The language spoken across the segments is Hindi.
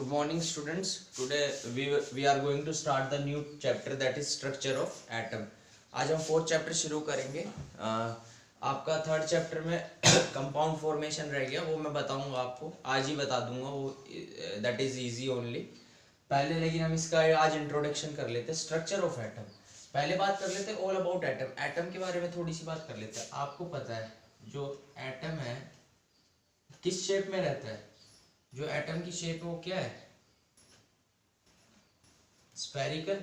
Good morning, students. Today we are going to start the new chapter, that is structure of atom. आज हम फोर्थ चैप्टर शुरू करेंगे. आपका थर्ड चैप्टर में कंपाउंड फॉर्मेशन रह गया, वो मैं बताऊंगा आपको, आज ही बता दूंगा वो. That is easy only. पहले लेकिन हम इसका आज इंट्रोडक्शन कर लेते हैं. स्ट्रक्चर ऑफ एटम पहले बात कर लेते हैं. All about atom. एटम के बारे में थोड़ी सी बात कर लेते हैं. आपको पता है जो एटम है किस शेप में रहता है? जो एटम की शेप है वो क्या है? स्फेरिकल.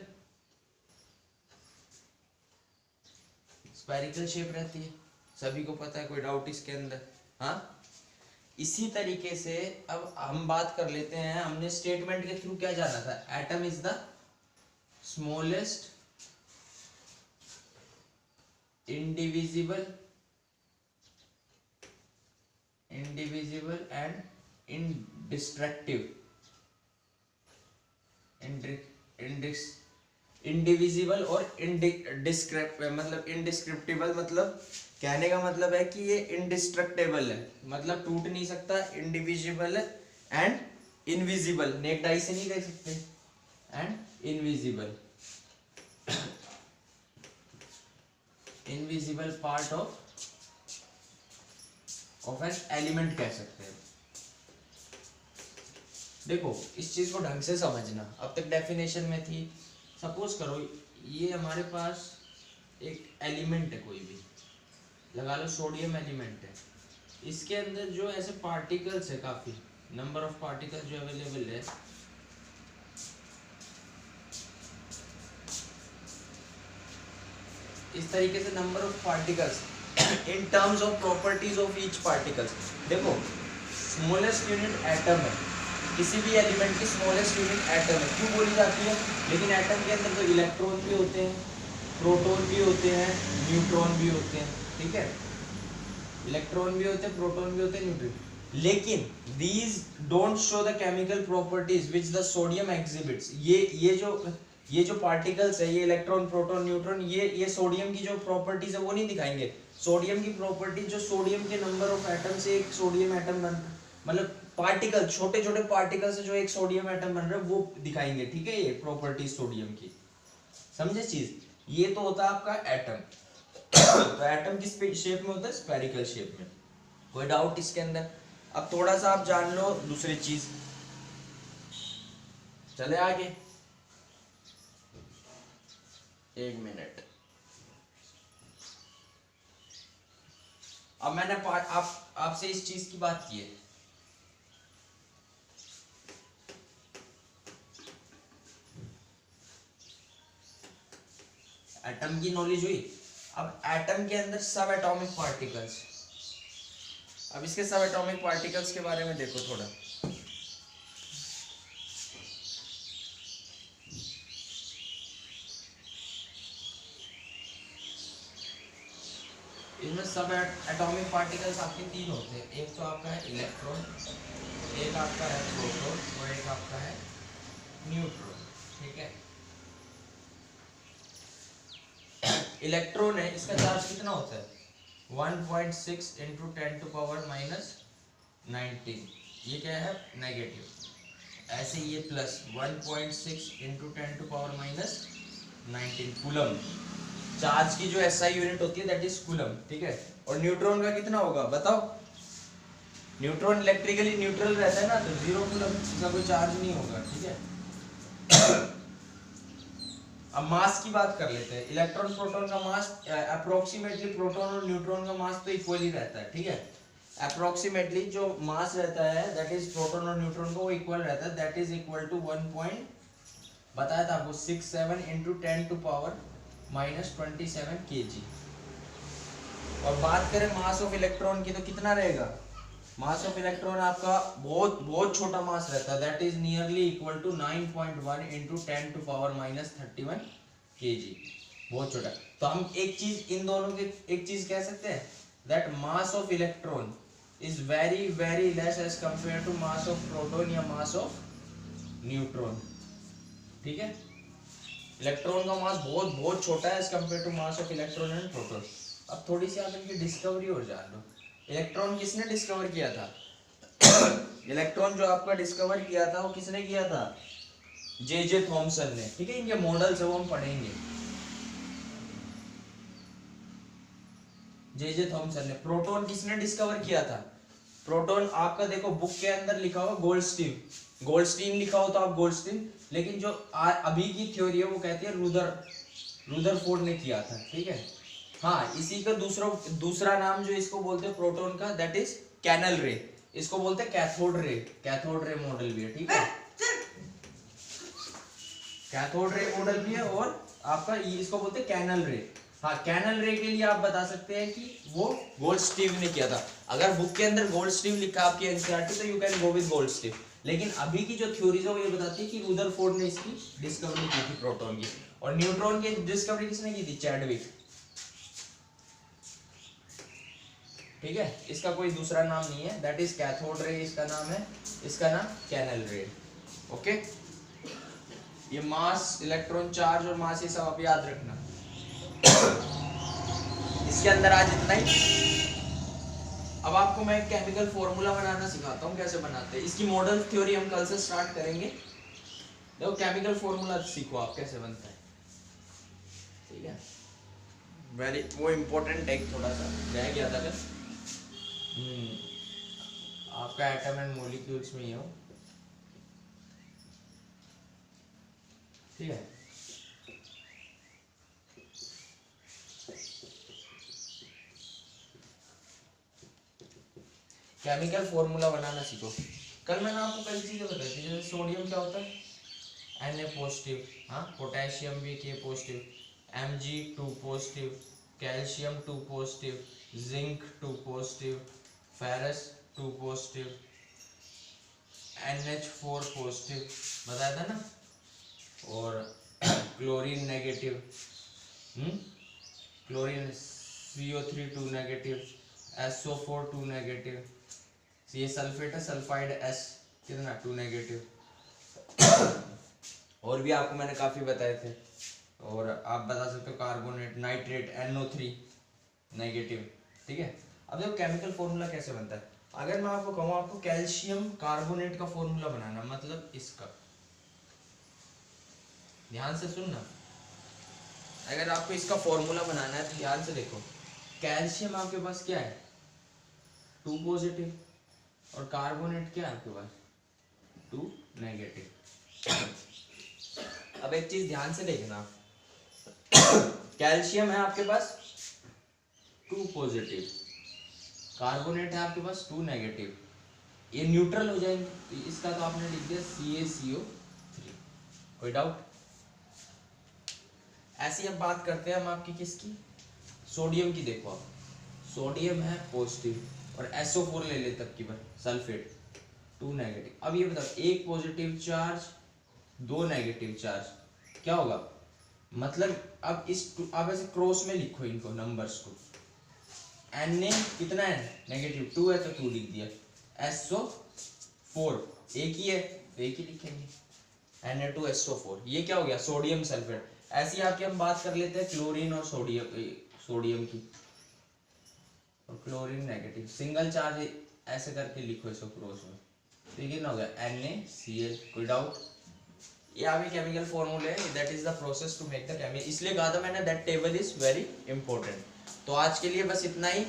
स्फेरिकल शेप रहती है, सभी को पता है, कोई डाउट इसके अंदर? हाँ, इसी तरीके से अब हम बात कर लेते हैं. हमने स्टेटमेंट के थ्रू क्या जाना था? Atom is the smallest indivisible and indivisible और मतलब इनडिस्क्रिप्टिबल, मतलब कहने का मतलब है कि ये इनडिस्ट्रक्टेबल है, मतलब टूट नहीं सकता. Indivisible and invisible, naked eye से नहीं देख सकते. And invisible part of an element कह सकते हैं. देखो इस चीज को ढंग से समझना. अब तक डेफिनेशन में थी. सपोज करो ये हमारे पास एक एलिमेंट है, कोई भी लगा लो, सोडियम एलिमेंट है. इसके अंदर जो ऐसे पार्टिकल्स है, काफी नंबर ऑफ पार्टिकल्स जो अवेलेबल है. इस तरीके से number of particles in terms of properties of each particles. देखो स्मॉलेस्ट यूनिट एटम है, किसी भी एलिमेंट की स्मॉलेस्ट यूनिट एटम है. क्यों बोली जाती है? लेकिन एटम के अंदर तो इलेक्ट्रॉन भी होते हैं, प्रोटॉन भी होते हैं, न्यूट्रॉन भी होते हैं. ठीक है, इलेक्ट्रॉन भी होते हैं, प्रोटॉन भी होते हैं, न्यूट्रॉन. लेकिन these don't show the chemical properties which the sodium exhibits. ये जो पार्टिकल्स है, ये इलेक्ट्रॉन, प्रोटॉन, न्यूट्रॉन, ये सोडियम की जो प्रॉपर्टीज है वो नहीं दिखाएंगे. सोडियम की प्रॉपर्टी, जो सोडियम के नंबर ऑफ एटम से एक सोडियम एटम बनता, मतलब पार्टिकल, छोटे छोटे पार्टिकल से जो एक सोडियम एटम बन रहा है वो दिखाएंगे. ठीक है, ये प्रॉपर्टी सोडियम की. समझे चीज? ये तो होता है आपका एटम. तो एटम किस शेप में होता है? स्फेरिकल शेप में. कोई डाउट इसके अंदर? अब थोड़ा सा आप जान लो दूसरी चीज. चले आगे, एक मिनट. अब मैंने आपसे इस चीज की बात की है. एटम की नॉलेज हुई. अब एटम के अंदर सब एटॉमिक पार्टिकल्स. अब इसके सब एटॉमिक पार्टिकल्स के बारे में देखो थोड़ा. इनमें सब एटॉमिक पार्टिकल्स आपके तीन होते हैं. एक तो आपका है इलेक्ट्रॉन, एक आपका है प्रोटॉन और एक आपका है न्यूट्रॉन. ठीक है, इलेक्ट्रॉन है, इसका चार्ज कितना होता है? 1.6 इंटू 10 टू पावर माइनस 19. ये क्या है? नेगेटिव. ऐसे ये plus 1.6 into 10 to power minus 19 coulomb. Charge की जो एसआई यूनिट होती है दैट इज कूलम. ठीक है, और न्यूट्रॉन का कितना होगा बताओ? न्यूट्रॉन इलेक्ट्रिकली न्यूट्रल रहता है ना, तो 0 कूलम, इसका कोई चार्ज नहीं होगा. ठीक है, अब मास की बात कर लेते हैं. इलेक्ट्रॉन प्रोटॉन का मास अप्रोक्सीमेटली, प्रोटॉन और न्यूट्रॉन का मास तो इक्वली रहता है. ठीक है, अप्रोक्सीमेटली जो मास रहता है दैट इज प्रोटॉन और न्यूट्रॉन का वो इक्वल रहता है. That is equal to 1 point बताया था आपको 67 into 10 to power minus 27 kg. और बात करें मास ऑफ इलेक्ट्रॉन की तो कितना रहेगा? मास ऑफ इलेक्ट्रॉन आपका बहुत बहुत छोटा मास रहता है. That is nearly equal to 9.1 into 10 to power minus 31 kg. बहुत छोटा. तो हम एक चीज, इन दोनों के एक चीज कह सकते हैं, that mass of electron is very very less as compare to mass of proton या मास ऑफ न्यूट्रॉन. ठीक है, इलेक्ट्रॉन का मास बहुत बहुत छोटा है as compare to mass of electron and proton. अब थोड़ी सी आप इनकी डिस्कवरी और जान लो. इलेक्ट्रॉन किसने डिस्कवर किया था? इलेक्ट्रॉन जो आपका डिस्कवर किया था वो किसने किया था? जे थॉमसन ने। ठीक है, इनके मॉडल्स वो हम पढ़ेंगे। जे थॉमसन ने। प्रोटॉन किसने डिस्कवर किया था? प्रोटॉन आपका देखो बुक के अंदर लिखा हुआ गोल्डस्टीन, गोल्डस्टीन लिखा हो तो आप गोल्डस्टीन, लेकिन जो अभी की थ्योरी है वो कहती है रुदरफोर्ड ने किया था। ठीक है, हाँ, इसी का दूसरा नाम जो इसको बोलते हैं प्रोटॉन का, दैट इज कैनल रे। इसको बोलते हैं कैथोड रे मॉडल भी है। ठीक है, कैथोड रे मॉडल भी है, और आपका इसको बोलते हैं कैनल रे। हाँ, कैनल रे के लिए आप बता सकते हैं कि वो गोल्डस्टीन ने किया था। अगर बुक के अंदर गोल्डस्टीन लिखा आपकी एनसीईआरटी तो you can go with Goldstein, लेकिन अभी की जो थ्योरीज है वो ये बताती है कि रुदरफोर्ड ने इसकी डिस्कवरी की थी प्रोटॉन की। और न्यूट्रॉन की डिस्कवरी किसने की थी? चैडविक। ठीक है, इसका कोई दूसरा नाम नहीं है, दैट इज कैथोड रे इसका नाम है, इसका नाम कैनल रे। ओके, ये मास, इलेक्ट्रॉन चार्ज और मास ये सब आप याद रखना। इसके अंदर आज इतना ही। अब आपको मैं एक केमिकल फॉर्मूला बनाना सिखाता हूँ, कैसे बनाते हैं। इसकी मॉडल थ्योरी हम कल से स्टार्ट करेंगे। देखो, केमिकल फॉर्मूला सीखो आप कैसे बनता है। ठीक है, वेरी वो इम्पोर्टेंट है, थोड़ा सा रह गया था कल। आपका एटम एंड मॉलिक्यूल्स में ही हो। ठीक है, केमिकल फॉर्मूला बनाना सीखो। कल मैंने आपको कई चीजें बताई थी, जैसे सोडियम क्या होता है? Na पॉजिटिव, हाँ, पोटेशियम भी K positive, Mg2 positive, calcium 2 positive, zinc 2 positive, ferrous 2 positive, NH4 positive बताया था ना, और chlorine negative, chlorine CO3 2 negative, SO4 2 negative, ये सल्फेट है, सल्फाइड S कितना 2 नेगेटिव। और भी आपको मैंने काफी बताए थे। और आप बता सकते हो कार्बोनेट, नाइट्रेट, NO3 नेगेटिव। ठीक है, अब देखो केमिकल फॉर्मूला कैसे बनता है। अगर मैं आपको कहूँ आपको कैल्शियम कार्बोनेट का फॉर्मूला बनाना, मतलब इसका, ध्यान से सुनना। अगर आपको इसका फॉर्मूला बनाना है तो ध्यान से देखो, कैल्शियम आपके पास क्या है? 2 पॉजिटिव, और कार्बोनेट क्या है आपके पास? 2 नेगेटिव। अब एक चीज ध्यान से देखना, कैल्शियम है आपके पास 2 पॉजिटिव, कार्बोनेट है आपके पास 2 नेगेटिव, ये न्यूट्रल हो जाएंगे, तो इसका तो आपने लिख दिया CaCO3। कोई डाउट? ऐसी अब बात करते हैं हम आपकी किसकी? सोडियम की। देखो आप, सोडियम है पॉजिटिव, और SO4 ले ले तक की बार, सल्फेट 2 नेगेटिव। अब ये बताओ, एक पॉजिटिव चार्ज 2 नेगेटिव चार्ज, क्या होगा? मतलब अब आप ऐसे क्रॉस में लिखो इनको, नंबर्स को। Na कितना है? नेगेटिव 2 है तो 2 लिख दिया। SO4 एक ही है तो एक ही लिखेंगे, Na2SO4। ये क्या हो गया? Sodium sulphate. ऐसी आपकी हम बात कर लेते हैं क्लोरीन और सोडियम की। और क्लोरीन नेगेटिव, सिंगल चार्ज ऐसे करके लिखो इसको क्रॉस में, तो ये ना हो गया NaCl। कोई डाउट? ये आपके केमिकल फॉर्मूले है, that is the process to make the chemical. इसलिए कहा था मैंने that table is very important. तो आज के लिए बस इतना ही।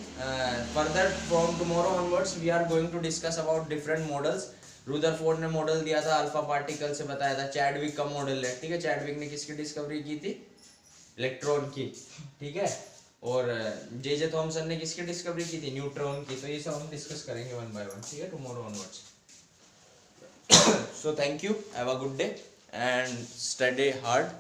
Further from tomorrow onwards we are going to discuss about different models. Rutherford ने मॉडल दिया था, अल्फा पार्टिकल से बताया था। चैडविक का मॉडल है, ठीक है। चैडविक ने किसकी डिस्कवरी की थी? इलेक्ट्रॉन की, ठीक है। और जे थॉमसन ने किसकी डिस्कवरी की थी? न्यूट्रॉन की। तो ये सब हम डिस्कस करेंगे वन बाय वन, ठीक है, tomorrow onwards. So thank you, have a good day and study hard.